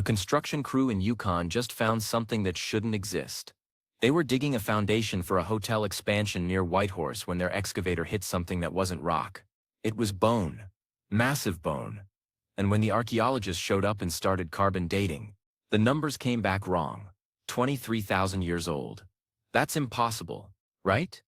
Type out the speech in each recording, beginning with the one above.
A construction crew in Yukon just found something that shouldn't exist. They were digging a foundation for a hotel expansion near Whitehorse when their excavator hit something that wasn't rock. It was bone. Massive bone. And when the archaeologists showed up and started carbon dating, the numbers came back wrong. 23,000 years old. That's impossible, right?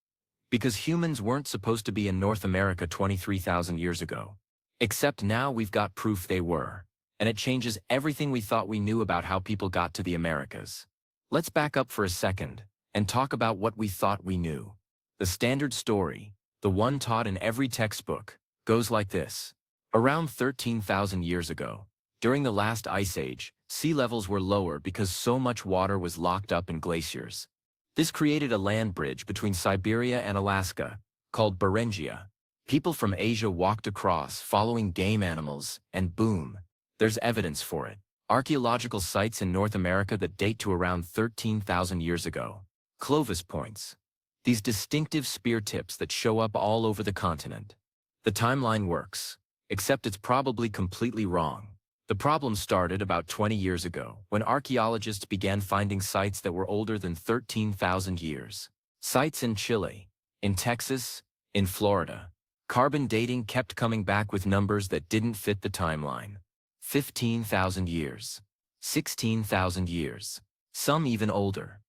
Because humans weren't supposed to be in North America 23,000 years ago. Except now we've got proof they were. And it changes everything we thought we knew about how people got to the Americas. Let's back up for a second and talk about what we thought we knew. The standard story, the one taught in every textbook, goes like this. Around 13,000 years ago, during the last ice age, sea levels were lower because so much water was locked up in glaciers. This created a land bridge between Siberia and Alaska, called Beringia. People from Asia walked across following game animals, and boom, there's evidence for it. Archaeological sites in North America that date to around 13,000 years ago. Clovis points. These distinctive spear tips that show up all over the continent. The timeline works, except it's probably completely wrong. The problem started about 20 years ago, when archaeologists began finding sites that were older than 13,000 years. Sites in Chile, in Texas, in Florida. Carbon dating kept coming back with numbers that didn't fit the timeline. 15,000 years. 16,000 years. Some even older.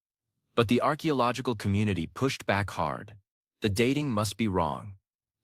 But the archaeological community pushed back hard. The dating must be wrong.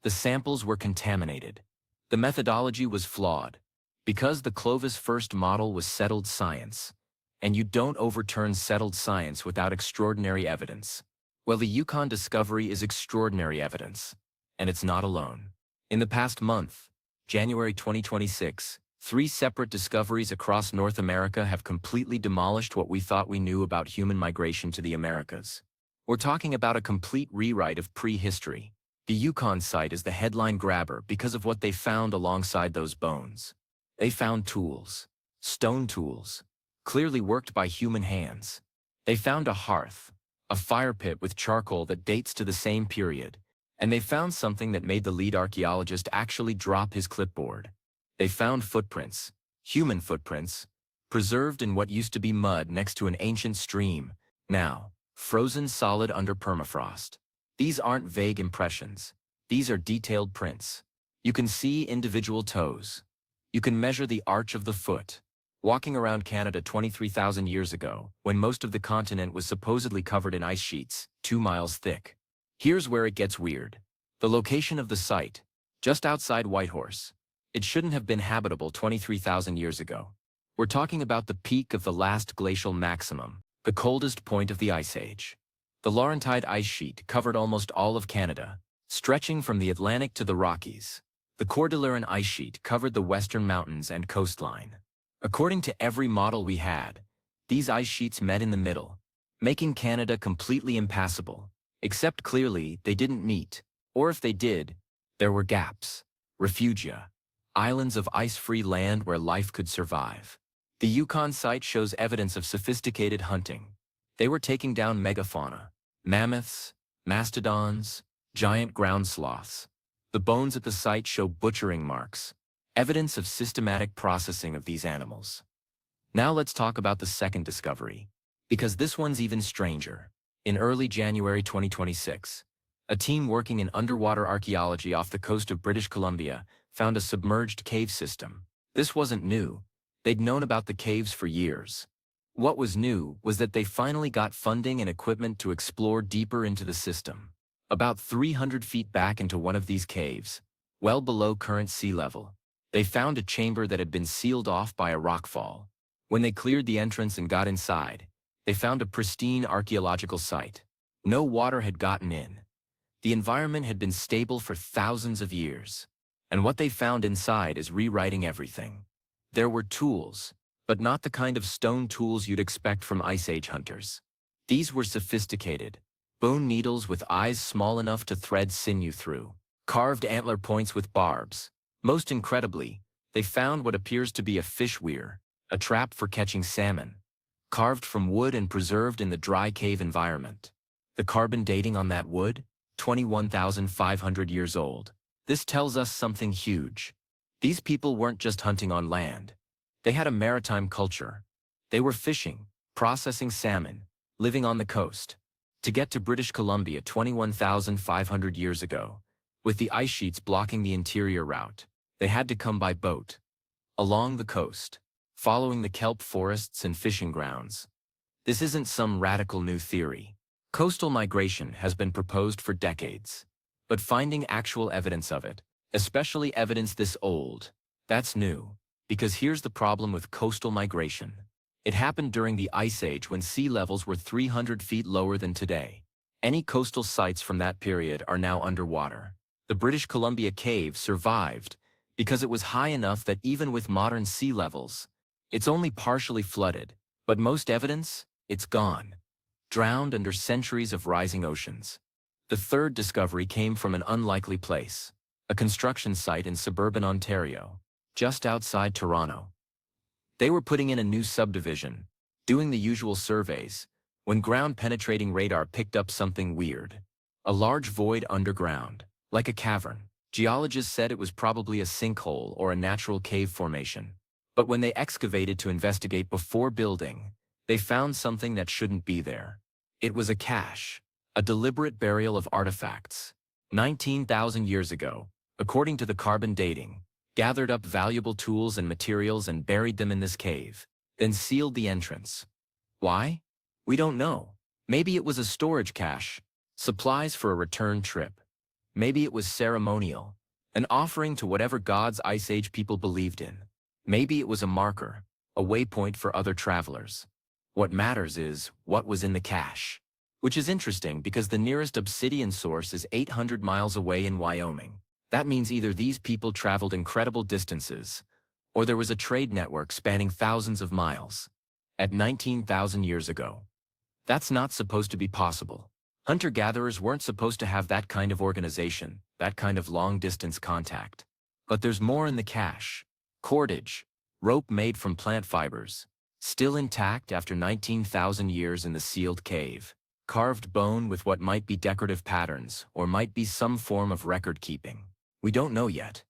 The samples were contaminated. The methodology was flawed. Because the Clovis first model was settled science. And you don't overturn settled science without extraordinary evidence. Well, the Yukon discovery is extraordinary evidence. And it's not alone. In the past month, January 2026, 3 separate discoveries across North America have completely demolished what we thought we knew about human migration to the Americas. We're talking about a complete rewrite of prehistory. The Yukon site is the headline grabber because of what they found alongside those bones. They found tools. Stone tools. Clearly worked by human hands. They found a hearth. A fire pit with charcoal that dates to the same period. And they found something that made the lead archaeologist actually drop his clipboard. They found footprints, human footprints, preserved in what used to be mud next to an ancient stream, now frozen solid under permafrost. These aren't vague impressions. These are detailed prints. You can see individual toes. You can measure the arch of the foot. Walking around Canada 23,000 years ago, when most of the continent was supposedly covered in ice sheets, 2 miles thick. Here's where it gets weird. The location of the site, just outside Whitehorse. It shouldn't have been habitable 23,000 years ago. We're talking about the peak of the last glacial maximum, the coldest point of the Ice Age. The Laurentide ice sheet covered almost all of Canada, stretching from the Atlantic to the Rockies. The Cordilleran ice sheet covered the western mountains and coastline. According to every model we had, these ice sheets met in the middle, making Canada completely impassable. Except clearly, they didn't meet, or if they did, there were gaps. Refugia. Islands of ice-free land where life could survive. The Yukon site shows evidence of sophisticated hunting. They were taking down megafauna, mammoths, mastodons, giant ground sloths. The bones at the site show butchering marks, evidence of systematic processing of these animals. Now let's talk about the second discovery, because this one's even stranger. In early January 2026, a team working in underwater archaeology off the coast of British Columbia found a submerged cave system. This wasn't new. They'd known about the caves for years. What was new was that they finally got funding and equipment to explore deeper into the system. About 300 feet back into one of these caves, well below current sea level, they found a chamber that had been sealed off by a rockfall. When they cleared the entrance and got inside, they found a pristine archaeological site. No water had gotten in. The environment had been stable for thousands of years. And what they found inside is rewriting everything. There were tools, but not the kind of stone tools you'd expect from Ice Age hunters. These were sophisticated, bone needles with eyes small enough to thread sinew through, carved antler points with barbs. Most incredibly, they found what appears to be a fish weir, a trap for catching salmon, carved from wood and preserved in the dry cave environment. The carbon dating on that wood? 21,500 years old. This tells us something huge. These people weren't just hunting on land. They had a maritime culture, They were fishing, processing salmon, living on the coast. To get to British Columbia 21,500 years ago, with the ice sheets blocking the interior route, they had to come by boat, along the coast, following the kelp forests and fishing grounds. This isn't some radical new theory. Coastal migration has been proposed for decades. But finding actual evidence of it, especially evidence this old, that's new. Because here's the problem with coastal migration. It happened during the Ice Age when sea levels were 300 feet lower than today. Any coastal sites from that period are now underwater. The British Columbia Cave survived because it was high enough that even with modern sea levels, it's only partially flooded, but most evidence, it's gone, drowned under centuries of rising oceans. The third discovery came from an unlikely place, a construction site in suburban Ontario, just outside Toronto. They were putting in a new subdivision, doing the usual surveys, when ground-penetrating radar picked up something weird. A large void underground, like a cavern. Geologists said it was probably a sinkhole or a natural cave formation. But when they excavated to investigate before building, they found something that shouldn't be there. It was a cache, a deliberate burial of artifacts. 19,000 years ago, according to the carbon dating, gathered up valuable tools and materials and buried them in this cave, then sealed the entrance. Why? We don't know. Maybe it was a storage cache, supplies for a return trip. Maybe it was ceremonial, an offering to whatever gods Ice Age people believed in. Maybe it was a marker, a waypoint for other travelers. What matters is what was in the cache. Which is interesting because the nearest obsidian source is 800 miles away in Wyoming. That means either these people traveled incredible distances, or there was a trade network spanning thousands of miles. At 19,000 years ago. That's not supposed to be possible. Hunter-gatherers weren't supposed to have that kind of organization, that kind of long-distance contact. But there's more in the cache. Cordage, rope made from plant fibers, still intact after 19,000 years in the sealed cave. Carved bone with what might be decorative patterns or might be some form of record-keeping. We don't know yet.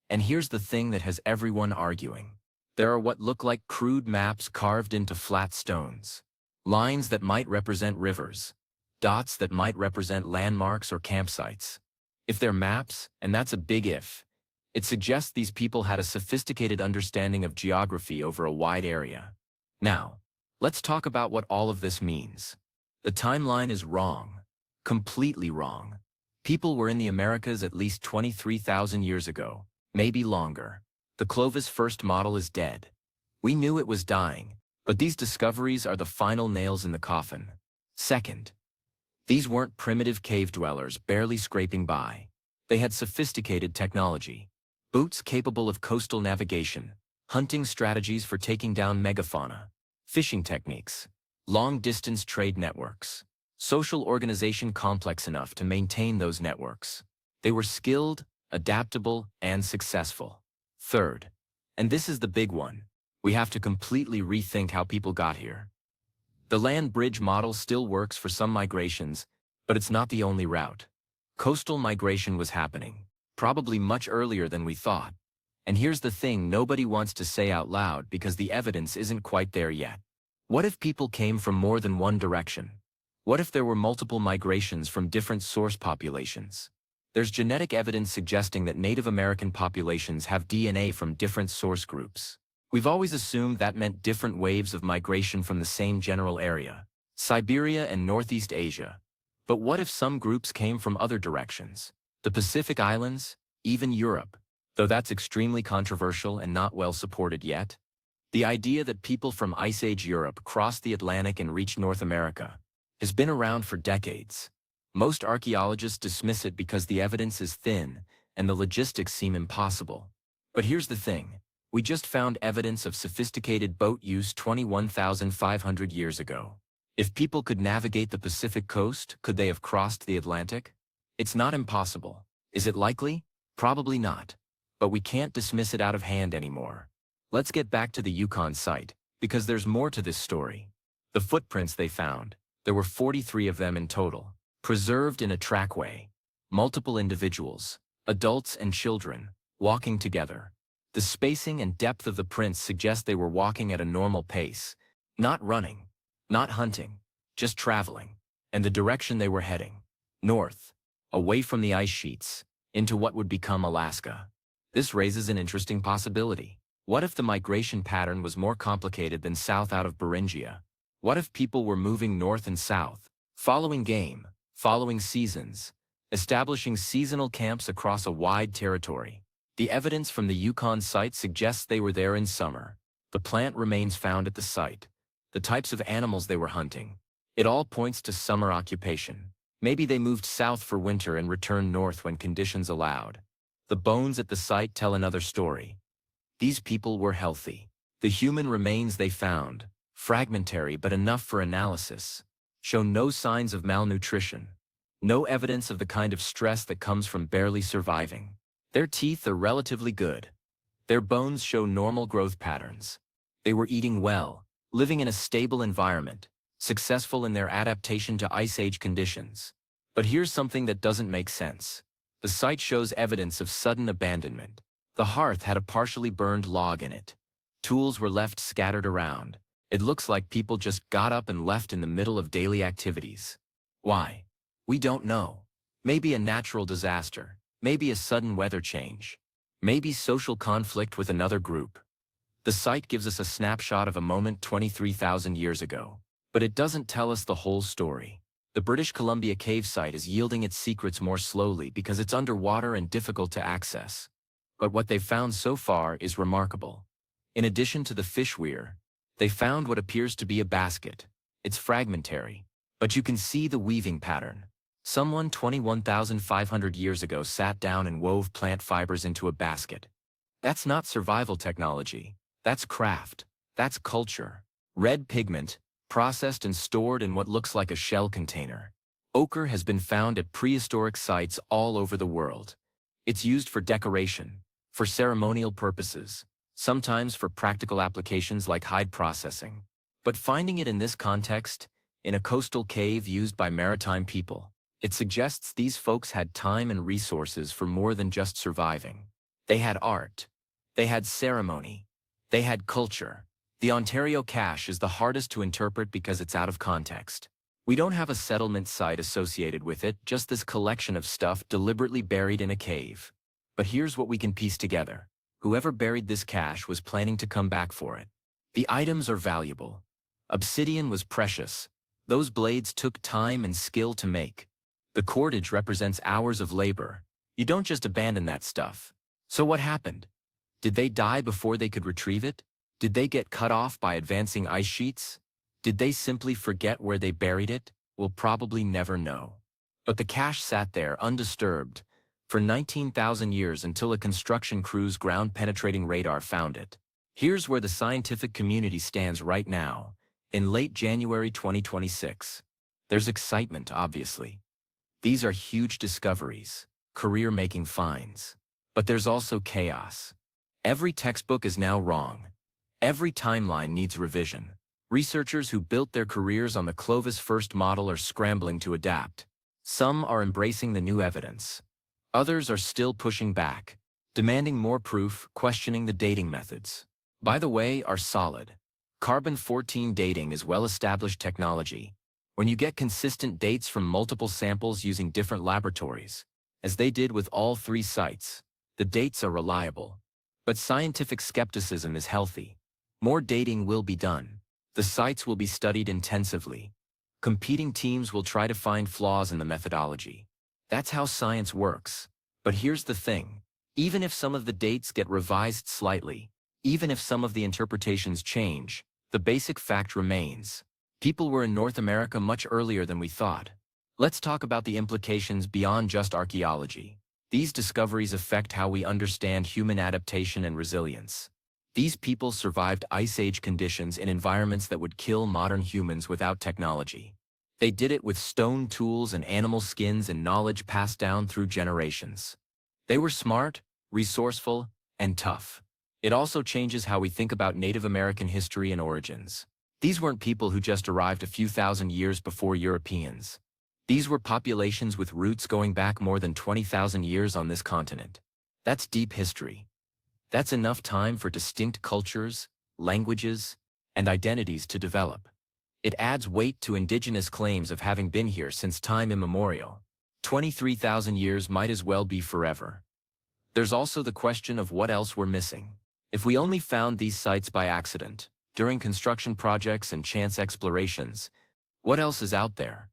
And here's the thing that has everyone arguing. There are what look like crude maps carved into flat stones. Lines that might represent rivers. Dots that might represent landmarks or campsites. If they're maps, and that's a big if, it suggests these people had a sophisticated understanding of geography over a wide area. Now, let's talk about what all of this means. The timeline is wrong. Completely wrong. People were in the Americas at least 23,000 years ago, maybe longer. The Clovis first model is dead. We knew it was dying, but these discoveries are the final nails in the coffin. Second, these weren't primitive cave dwellers barely scraping by. They had sophisticated technology. Boots capable of coastal navigation, hunting strategies for taking down megafauna, fishing techniques, long-distance trade networks, social organization complex enough to maintain those networks. They were skilled, adaptable, and successful. Third, and this is the big one, we have to completely rethink how people got here. The land bridge model still works for some migrations, but it's not the only route. Coastal migration was happening, probably much earlier than we thought. And here's the thing nobody wants to say out loud because the evidence isn't quite there yet. What if people came from more than one direction? What if there were multiple migrations from different source populations? There's genetic evidence suggesting that Native American populations have DNA from different source groups. We've always assumed that meant different waves of migration from the same general area, Siberia and Northeast Asia. But what if some groups came from other directions? The Pacific Islands, even Europe, though that's extremely controversial and not well supported yet. The idea that people from Ice Age Europe crossed the Atlantic and reached North America has been around for decades. Most archaeologists dismiss it because the evidence is thin and the logistics seem impossible. But here's the thing. We just found evidence of sophisticated boat use 21,500 years ago. If people could navigate the Pacific coast, could they have crossed the Atlantic? It's not impossible. Is it likely? Probably not. But we can't dismiss it out of hand anymore. Let's get back to the Yukon site, because there's more to this story. The footprints they found, there were 43 of them in total, preserved in a trackway. Multiple individuals, adults and children, walking together. The spacing and depth of the prints suggest they were walking at a normal pace, Not running, not hunting, just traveling, and the direction they were heading, north, away from the ice sheets, into what would become Alaska. This raises an interesting possibility. What if the migration pattern was more complicated than south out of Beringia? What if people were moving north and south, following game, following seasons, establishing seasonal camps across a wide territory? The evidence from the Yukon site suggests they were there in summer. The plant remains found at the site. The types of animals they were hunting. It all points to summer occupation. Maybe they moved south for winter and returned north when conditions allowed. The bones at the site tell another story. These people were healthy. The human remains they found, fragmentary but enough for analysis, show no signs of malnutrition, no evidence of the kind of stress that comes from barely surviving. Their teeth are relatively good. Their bones show normal growth patterns. They were eating well, living in a stable environment, successful in their adaptation to Ice Age conditions. But here's something that doesn't make sense. The site shows evidence of sudden abandonment. The hearth had a partially burned log in it. Tools were left scattered around. It looks like people just got up and left in the middle of daily activities. Why? We don't know. Maybe a natural disaster. Maybe a sudden weather change. Maybe social conflict with another group. The site gives us a snapshot of a moment 23,000 years ago. But it doesn't tell us the whole story. The British Columbia cave site is yielding its secrets more slowly because it's underwater and difficult to access. But what they've found so far is remarkable. In addition to the fish weir, they found what appears to be a basket. It's fragmentary, but you can see the weaving pattern. Someone 21,500 years ago sat down and wove plant fibers into a basket. That's not survival technology. That's craft. That's culture. Red pigment, processed and stored in what looks like a shell container. Ochre has been found at prehistoric sites all over the world. It's used for decoration, for ceremonial purposes, sometimes for practical applications like hide processing. But finding it in this context, in a coastal cave used by maritime people, it suggests these folks had time and resources for more than just surviving. They had art. They had ceremony. They had culture. The Ontario cache is the hardest to interpret because it's out of context. We don't have a settlement site associated with it, just this collection of stuff deliberately buried in a cave. But here's what we can piece together. Whoever buried this cache was planning to come back for it. The items are valuable. Obsidian was precious. Those blades took time and skill to make. The cordage represents hours of labor. You don't just abandon that stuff. So what happened? Did they die before they could retrieve it? Did they get cut off by advancing ice sheets? Did they simply forget where they buried it? We'll probably never know. But the cache sat there undisturbed for 19,000 years until a construction crew's ground-penetrating radar found it. Here's where the scientific community stands right now, in late January 2026. There's excitement, obviously. These are huge discoveries, career-making finds. But there's also chaos. Every textbook is now wrong. Every timeline needs revision. Researchers who built their careers on the Clovis first model are scrambling to adapt. Some are embracing the new evidence. Others are still pushing back, demanding more proof, questioning the dating methods. By the way, are solid. Carbon-14 dating is well-established technology. When you get consistent dates from multiple samples using different laboratories, as they did with all three sites, the dates are reliable. But scientific skepticism is healthy. More dating will be done. The sites will be studied intensively. Competing teams will try to find flaws in the methodology. That's how science works. But here's the thing. Even if some of the dates get revised slightly, even if some of the interpretations change, the basic fact remains. People were in North America much earlier than we thought. Let's talk about the implications beyond just archaeology. These discoveries affect how we understand human adaptation and resilience. These people survived Ice Age conditions in environments that would kill modern humans without technology. They did it with stone tools and animal skins and knowledge passed down through generations. They were smart, resourceful, and tough. It also changes how we think about Native American history and origins. These weren't people who just arrived a few thousand years before Europeans. These were populations with roots going back more than 20,000 years on this continent. That's deep history. That's enough time for distinct cultures, languages, and identities to develop. It adds weight to indigenous claims of having been here since time immemorial. 23,000 years might as well be forever. There's also the question of what else we're missing. If we only found these sites by accident, during construction projects and chance explorations, what else is out there?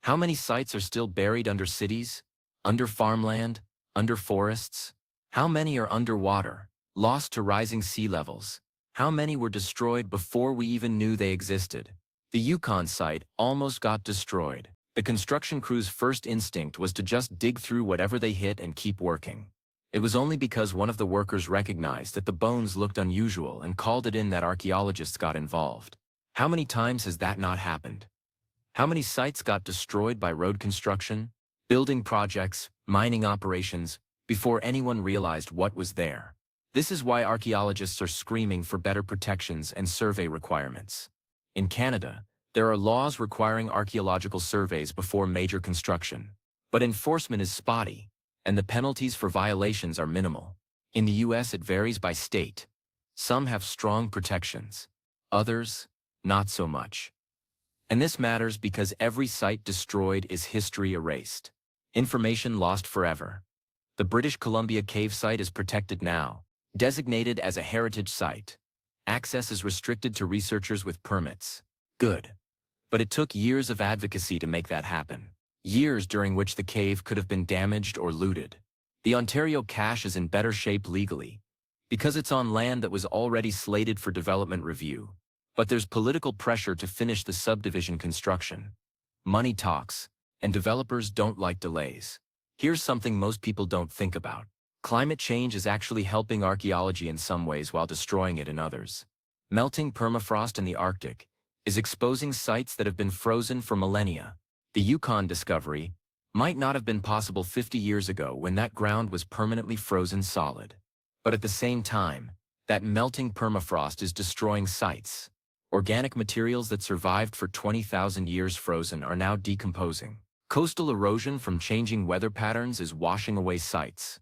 How many sites are still buried under cities, under farmland, under forests? How many are underwater, lost to rising sea levels? How many were destroyed before we even knew they existed? The Yukon site almost got destroyed. The construction crew's first instinct was to just dig through whatever they hit and keep working. It was only because one of the workers recognized that the bones looked unusual and called it in that archaeologists got involved. How many times has that not happened? How many sites got destroyed by road construction, building projects, mining operations, before anyone realized what was there? This is why archaeologists are screaming for better protections and survey requirements. In Canada, there are laws requiring archaeological surveys before major construction, but enforcement is spotty, and the penalties for violations are minimal. In the US, it varies by state. Some have strong protections, others, not so much. And this matters because every site destroyed is history erased, information lost forever. The British Columbia cave site is protected now, designated as a heritage site. Access is restricted to researchers with permits. Good. But it took years of advocacy to make that happen. Years during which the cave could have been damaged or looted. The Ontario cache is in better shape legally, because it's on land that was already slated for development review. But there's political pressure to finish the subdivision construction. Money talks, and developers don't like delays. Here's something most people don't think about. Climate change is actually helping archaeology in some ways while destroying it in others. Melting permafrost in the Arctic is exposing sites that have been frozen for millennia. The Yukon discovery might not have been possible 50 years ago when that ground was permanently frozen solid. But at the same time, that melting permafrost is destroying sites. Organic materials that survived for 20,000 years frozen are now decomposing. Coastal erosion from changing weather patterns is washing away sites.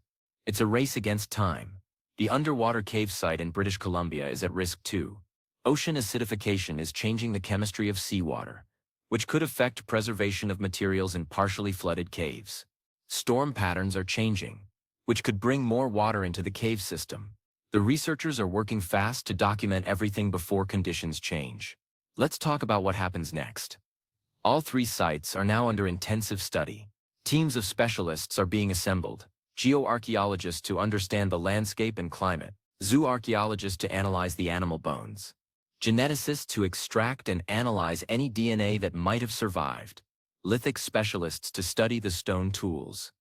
It's a race against time. The underwater cave site in British Columbia is at risk too. Ocean acidification is changing the chemistry of seawater, which could affect preservation of materials in partially flooded caves. Storm patterns are changing, which could bring more water into the cave system. The researchers are working fast to document everything before conditions change. Let's talk about what happens next. All three sites are now under intensive study. Teams of specialists are being assembled. Geoarchaeologists to understand the landscape and climate. Zooarchaeologists to analyze the animal bones. Geneticists to extract and analyze any DNA that might have survived. Lithic specialists to study the stone tools.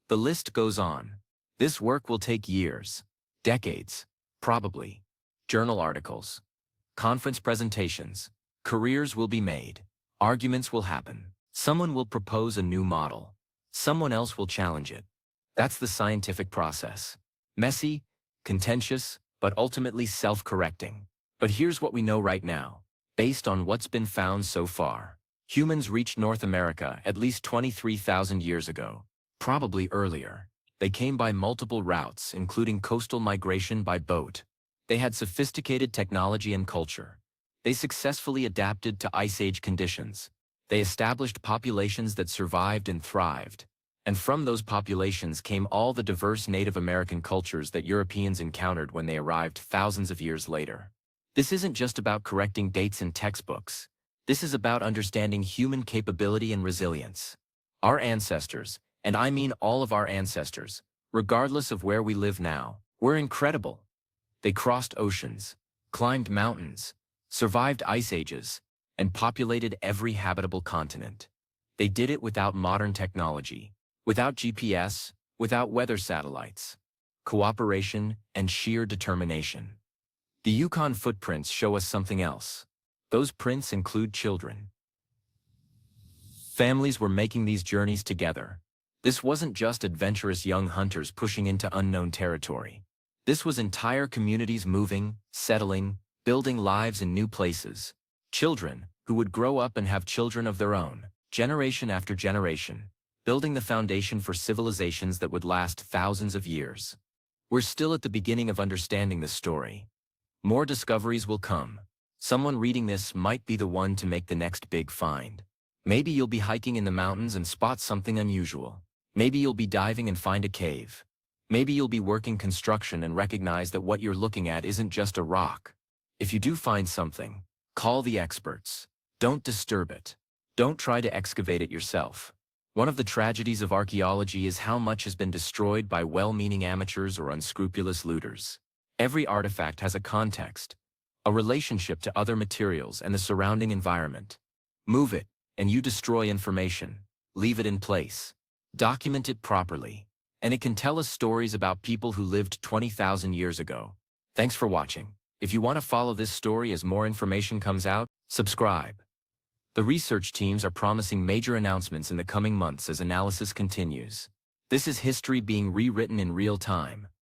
The list goes on. This work will take years, decades, probably. Journal articles, conference presentations, careers will be made, arguments will happen. Someone will propose a new model. Someone else will challenge it. That's the scientific process. Messy, contentious, but ultimately self-correcting. But here's what we know right now. Based on what's been found so far, humans reached North America at least 23,000 years ago, probably earlier. They came by multiple routes, including coastal migration by boat. They had sophisticated technology and culture. They successfully adapted to Ice Age conditions. They established populations that survived and thrived. And from those populations came all the diverse Native American cultures that Europeans encountered when they arrived thousands of years later. This isn't just about correcting dates in textbooks. This is about understanding human capability and resilience. Our ancestors, and I mean all of our ancestors, regardless of where we live now, were incredible. They crossed oceans, climbed mountains, survived ice ages, and populated every habitable continent. They did it without modern technology, without GPS, without weather satellites, cooperation, and sheer determination. The Yukon footprints show us something else. Those prints include children. Families were making these journeys together. This wasn't just adventurous young hunters pushing into unknown territory. This was entire communities moving, settling, building lives in new places. Children who would grow up and have children of their own, generation after generation, building the foundation for civilizations that would last thousands of years. We're still at the beginning of understanding this story. More discoveries will come. Someone reading this might be the one to make the next big find. Maybe you'll be hiking in the mountains and spot something unusual. Maybe you'll be diving and find a cave. Maybe you'll be working construction and recognize that what you're looking at isn't just a rock. If you do find something, call the experts. Don't disturb it. Don't try to excavate it yourself. One of the tragedies of archaeology is how much has been destroyed by well-meaning amateurs or unscrupulous looters. Every artifact has a context, a relationship to other materials and the surrounding environment. Move it, and you destroy information. Leave it in place. Document it properly. And it can tell us stories about people who lived 20,000 years ago. Thanks for watching. If you want to follow this story as more information comes out, subscribe. The research teams are promising major announcements in the coming months as analysis continues. This is history being rewritten in real time.